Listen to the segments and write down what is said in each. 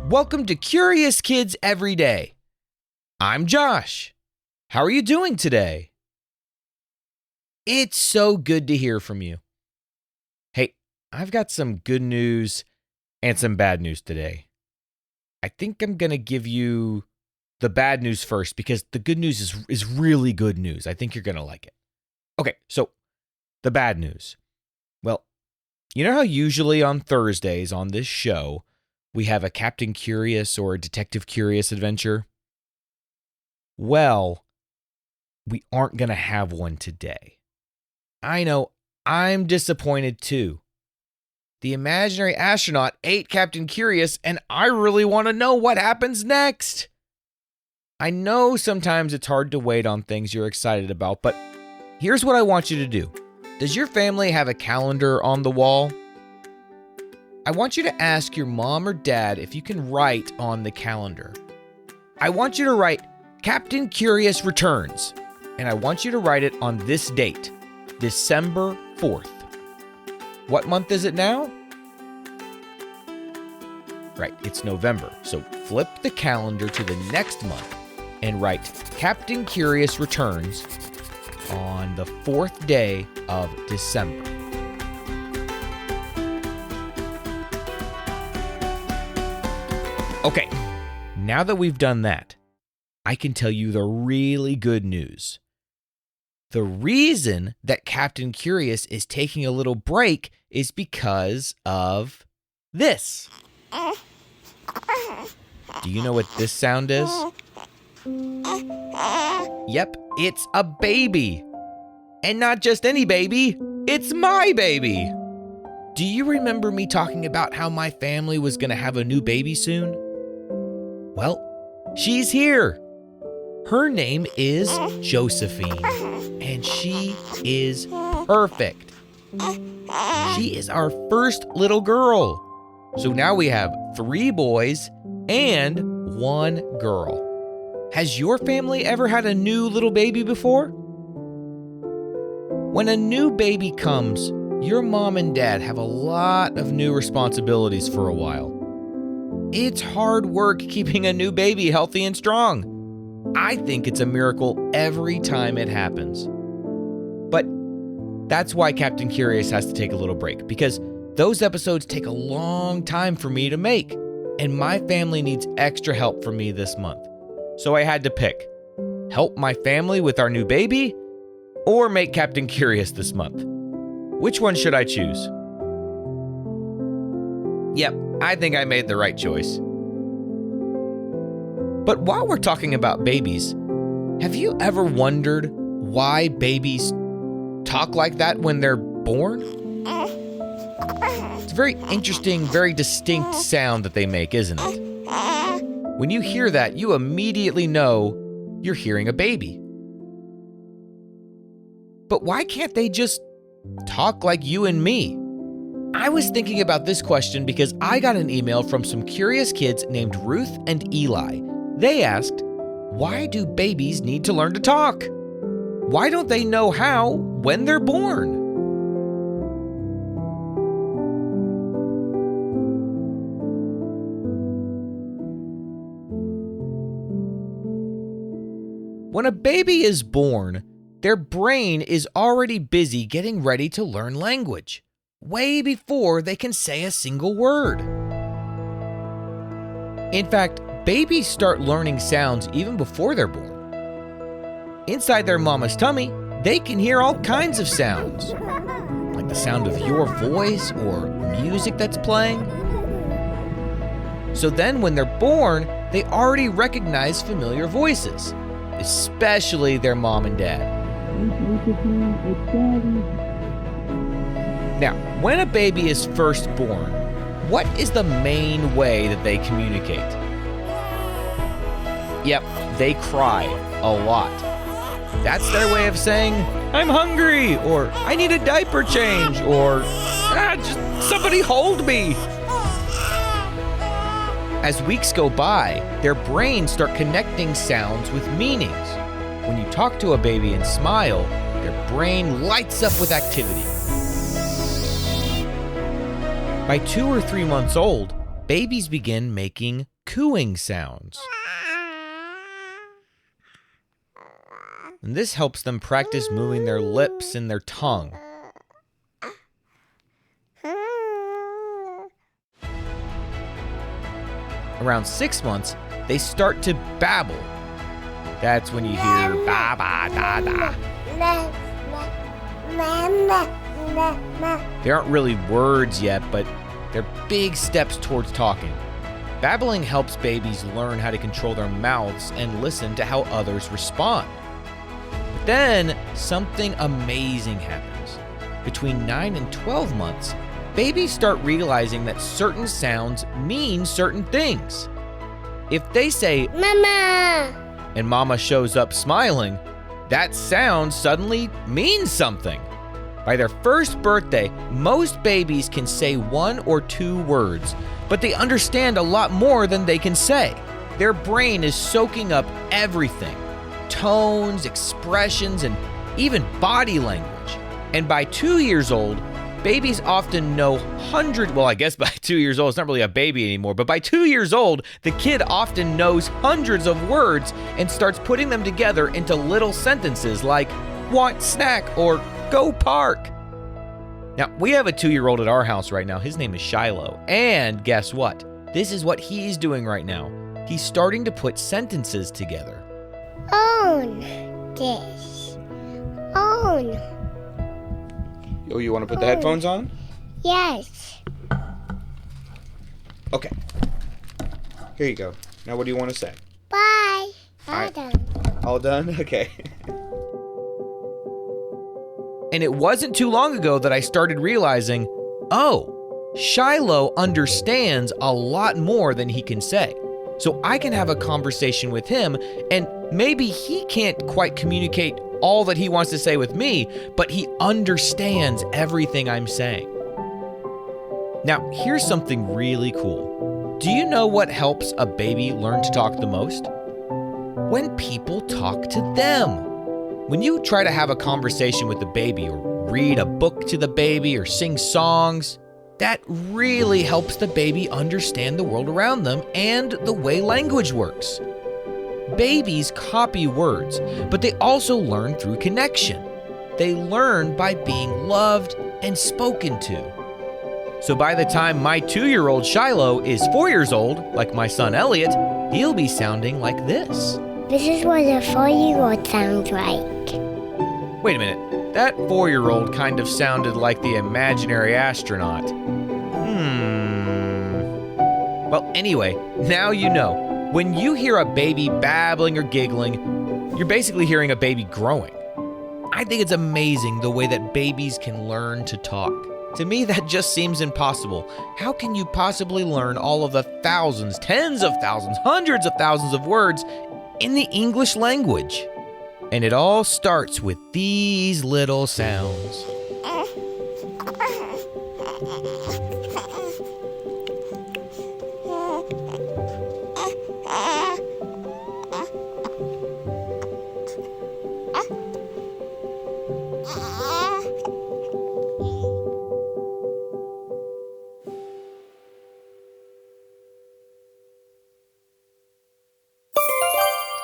Welcome to Curious Kids Every Day. I'm Josh. How are you doing today? It's so good to hear from you. Hey, I've got some good news and some bad news today. I think I'm going to give you the bad news first because the good news is really good news. I think you're going to like it. Okay, so the bad news. Well, you know how usually on Thursdays on this show, we have a Captain Curious or a Detective Curious adventure? Well, we aren't going to have one today. I know, I'm disappointed too. The imaginary astronaut ate Captain Curious, and I really want to know what happens next. I know sometimes it's hard to wait on things you're excited about, but here's what I want you to do. Does your family have a calendar on the wall? I want you to ask your mom or dad if you can write on the calendar. I want you to write Captain Curious Returns, and I want you to write it on this date, December 4th. What month is it now? Right, it's November. So flip the calendar to the next month and write Captain Curious Returns on the 4th day of December. Okay, now that we've done that, I can tell you the really good news. The reason that Captain Curious is taking a little break is because of this. Do you know what this sound is? Yep, it's a baby. And not just any baby, it's my baby. Do you remember me talking about how my family was going to have a new baby soon? Well, she's here. Her name is Josephine, and she is perfect. She is our first little girl. So now we have 3 boys and 1 girl. Has your family ever had a new little baby before? When a new baby comes, your mom and dad have a lot of new responsibilities for a while. It's hard work keeping a new baby healthy and strong. I think it's a miracle every time it happens. But that's why Captain Curious has to take a little break, because those episodes take a long time for me to make, and my family needs extra help from me this month. So I had to pick, help my family with our new baby, or make Captain Curious this month. Which one should I choose? Yep, I think I made the right choice. But while we're talking about babies, have you ever wondered why babies talk like that when they're born? It's a very interesting, very distinct sound that they make, isn't it? When you hear that, you immediately know you're hearing a baby. But why can't they just talk like you and me? I was thinking about this question because I got an email from some curious kids named Ruth and Eli. They asked, why do babies need to learn to talk? Why don't they know how when they're born? When a baby is born, their brain is already busy getting ready to learn language, way before they can say a single word. In fact, babies start learning sounds even before they're born. Inside their mama's tummy, they can hear all kinds of sounds, like the sound of your voice or music that's playing. So then when they're born, they already recognize familiar voices, especially their mom and dad. Now, when a baby is first born, what is the main way that they communicate? Yep, they cry a lot. That's their way of saying, I'm hungry, or I need a diaper change, or just somebody hold me. As weeks go by, their brains start connecting sounds with meanings. When you talk to a baby and smile, their brain lights up with activity. By 2 or 3 months old, babies begin making cooing sounds. And this helps them practice moving their lips and their tongue. Around 6 months, they start to babble. That's when you hear ba ba da da. They aren't really words yet, but they're big steps towards talking. Babbling helps babies learn how to control their mouths and listen to how others respond. But then something amazing happens. Between 9 and 12 months, babies start realizing that certain sounds mean certain things. If they say, "Mama," and Mama shows up smiling, that sound suddenly means something. By their first birthday, most babies can say 1 or 2 words, but they understand a lot more than they can say. Their brain is soaking up everything: tones, expressions, and even body language. And by 2 years old, babies often know well, I guess by 2 years old, it's not really a baby anymore, but by 2 years old, the kid often knows hundreds of words and starts putting them together into little sentences like, "want snack," or "go park." Now, we have a 2-year-old at our house right now. His name is Shiloh. And guess what? This is what he's doing right now. He's starting to put sentences together. Own this. Own. Oh, you want to put the headphones on? Yes. Okay. Here you go. Now what do you want to say? Bye. All done. All done? Okay. And it wasn't too long ago that I started realizing, oh, Shiloh understands a lot more than he can say. So I can have a conversation with him, and maybe he can't quite communicate all that he wants to say with me, but he understands everything I'm saying. Now, here's something really cool. Do you know what helps a baby learn to talk the most? When people talk to them. When you try to have a conversation with the baby, or read a book to the baby, or sing songs, that really helps the baby understand the world around them and the way language works. Babies copy words, but they also learn through connection. They learn by being loved and spoken to. So by the time my 2-year-old Shiloh is 4 years old, like my son Elliot, he'll be sounding like this. This is what a 4-year-old sounds like. Wait a minute, that 4-year-old kind of sounded like the imaginary astronaut. Well, anyway, now you know. When you hear a baby babbling or giggling, you're basically hearing a baby growing. I think it's amazing the way that babies can learn to talk. To me, that just seems impossible. How can you possibly learn all of the thousands, tens of thousands, hundreds of thousands of words in the English language? And it all starts with these little sounds.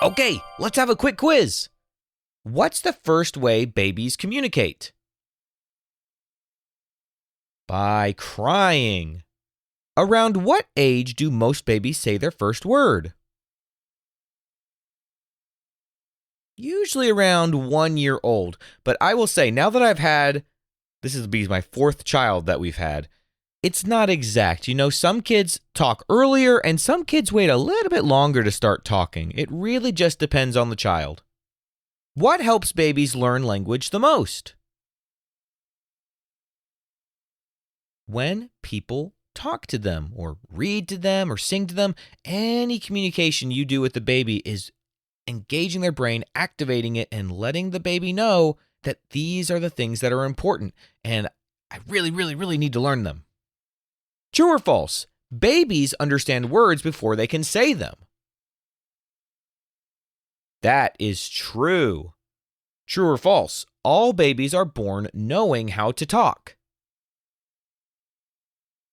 Okay, let's have a quick quiz. What's the first way babies communicate? By crying. Around what age do most babies say their first word? Usually around 1 year old. But I will say, now that I've had, this is my 4th child that we've had, it's not exact. You know, some kids talk earlier and some kids wait a little bit longer to start talking. It really just depends on the child. What helps babies learn language the most? When people talk to them or read to them or sing to them, any communication you do with the baby is engaging their brain, activating it, and letting the baby know that these are the things that are important, and I really, really, really need to learn them. True or false? Babies understand words before they can say them. That is true. True or false? All babies are born knowing how to talk.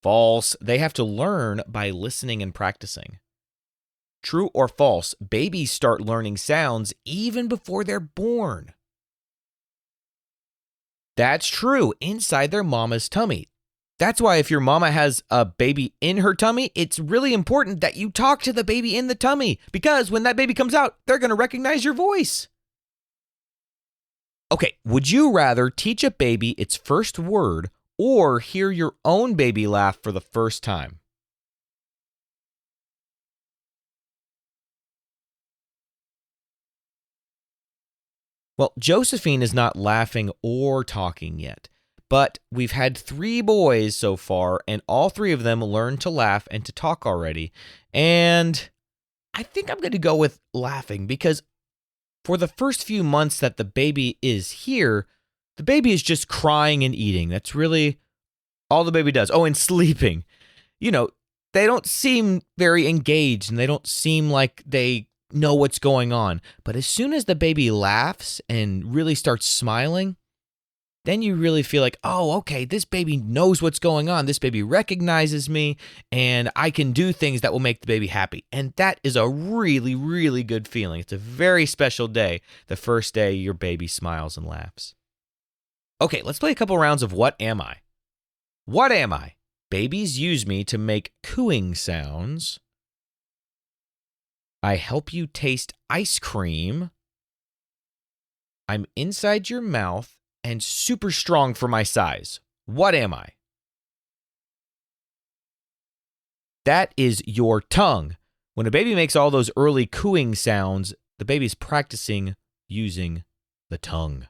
False. They have to learn by listening and practicing. True or false, babies start learning sounds even before they're born. That's true, inside their mama's tummy. That's why if your mama has a baby in her tummy, it's really important that you talk to the baby in the tummy, because when that baby comes out, they're going to recognize your voice. Okay, would you rather teach a baby its first word or hear your own baby laugh for the first time? Well, Josephine is not laughing or talking yet, but we've had 3 boys so far, and all 3 of them learned to laugh and to talk already. And I think I'm going to go with laughing, because for the first few months that the baby is here, the baby is just crying and eating. That's really all the baby does. Oh, and sleeping. You know, they don't seem very engaged, and they don't seem like they know what's going on. But as soon as the baby laughs and really starts smiling, then you really feel like, oh, okay, this baby knows what's going on. This baby recognizes me, and I can do things that will make the baby happy. And that is a really, really good feeling. It's a very special day, the first day your baby smiles and laughs. Okay, let's play a couple rounds of What Am I? What am I? Babies use me to make cooing sounds. I help you taste ice cream. I'm inside your mouth and super strong for my size. What am I? That is your tongue. When a baby makes all those early cooing sounds, the baby's practicing using the tongue.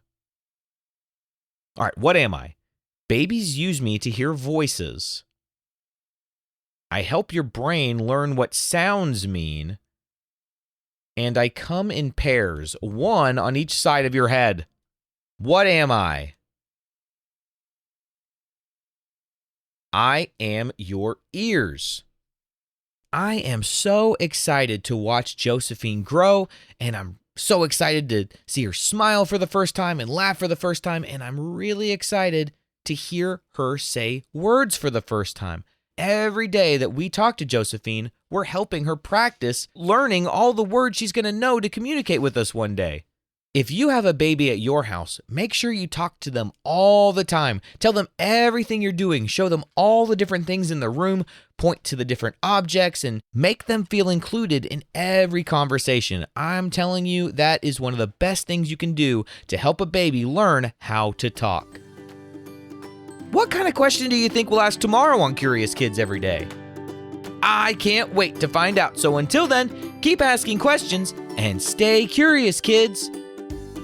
All right, what am I? Babies use me to hear voices. I help your brain learn what sounds mean. And I come in pairs, 1 on each side of your head. What am I? I am your ears. I am so excited to watch Josephine grow, and I'm so excited to see her smile for the first time and laugh for the first time, and I'm really excited to hear her say words for the first time. Every day that we talk to Josephine, we're helping her practice learning all the words she's going to know to communicate with us one day. If you have a baby at your house, make sure you talk to them all the time. Tell them everything you're doing. Show them all the different things in the room. Point to the different objects and make them feel included in every conversation. I'm telling you, that is one of the best things you can do to help a baby learn how to talk. What kind of question do you think we'll ask tomorrow on Curious Kids Every Day? I can't wait to find out. So until then, keep asking questions and stay curious, kids.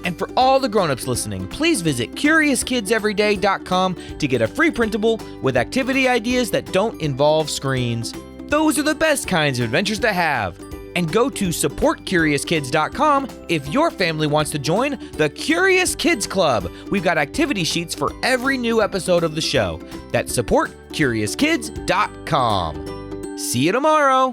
And for all the grown-ups listening, please visit CuriousKidsEveryday.com to get a free printable with activity ideas that don't involve screens. Those are the best kinds of adventures to have. And go to SupportCuriousKids.com if your family wants to join the Curious Kids Club. We've got activity sheets for every new episode of the show. That's SupportCuriousKids.com. See you tomorrow.